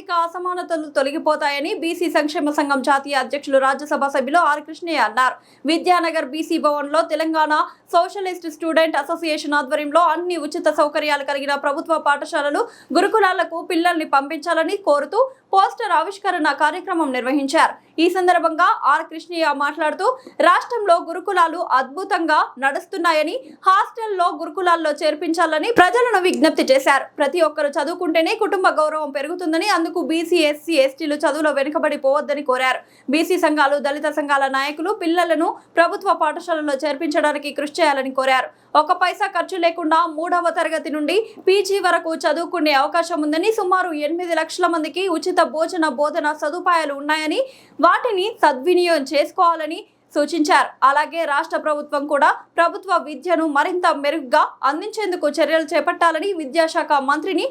ఆర్థిక అసమానతలు తొలగిపోతాయని బీసీ సంక్షేమ సంఘం జాతీయ అధ్యక్షులు రాజ్యసభ సభ్యులు ఆర్ కృష్ణయ్య అన్నారు. విద్యానగర్ బీసీ భవన్ లో తెలంగాణ సోషలిస్ట్ స్టూడెంట్ అసోసియేషన్ ఆధ్వర్యంలో అన్ని ఉచిత సౌకర్యాలు కలిగిన ప్రభుత్వ పాఠశాలలు గురుకులాలకు పిల్లల్ని పంపించాలని కోరుతూ పోస్టర్ ఆవిష్కరణ కార్యక్రమం నిర్వహించారు. ఈ సందర్భంగా ఆర్ కృష్ణయ్య మాట్లాడుతూ రాష్ట్రంలో గురుకులాలు అద్భుతంగా నడుస్తున్నాయని, హాస్టల్లో గురుకులాల్లో చేర్పించాలని ప్రజలను విజ్ఞప్తి చేశారు. ప్రతి ఒక్కరూ చదువుకుంటేనే కుటుంబ గౌరవం పెరుగుతుందని, అందుకు బీసీ, ఎస్సీ, ఎస్టీలు చదువులో వెనుకబడిపోవద్దని కోరారు. బీసీ సంఘాలు, దళిత సంఘాల నాయకులు పిల్లలను ప్రభుత్వ పాఠశాలలో చేర్పించడానికి కృషి చేయాలని కోరారు. ఒక పైసా ఖర్చు లేకుండా 3వ తరగతి నుండి పీజీ వరకు చదువుకునే అవకాశం ఉందని, సుమారు 8 లక్షల మందికి ఉచిత భోజన బోధన సదుపాయాలు ఉన్నాయని, వాటిని సద్వినియోగం చేసుకోవాలని సూచించారు. అలాగే రాష్ట్ర ప్రభుత్వం కూడా ప్రభుత్వ విద్యను మరింత మెరుగ్గా అందించేందుకు చర్యలు చేపట్టాలని, విద్యాశాఖ మంత్రిని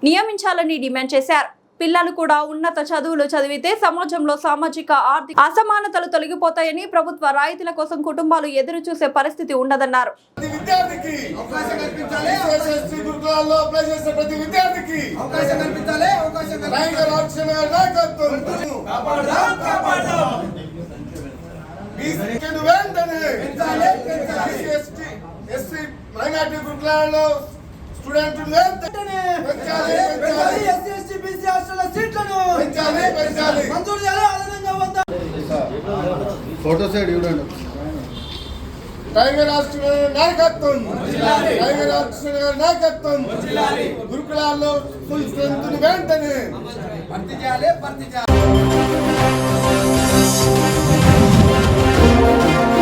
నియమించాలని డిమాండ్ చేశారు. పిల్లలు కూడా ఉన్నత చదువులు చదివితే సమాజంలో సామాజిక ఆర్థిక అసమానతలు తొలగిపోతాయని, ప్రభుత్వ రాయితీల కోసం కుటుంబాలు ఎదురు చూసే పరిస్థితి ఉండదన్నారు. ఫోటో సైడ్ చూడండి. నాయకత్వం గురుకులాల్లో ఫుల్ స్ట్రెంత్ వెంటనే భర్తీ చేయాలి.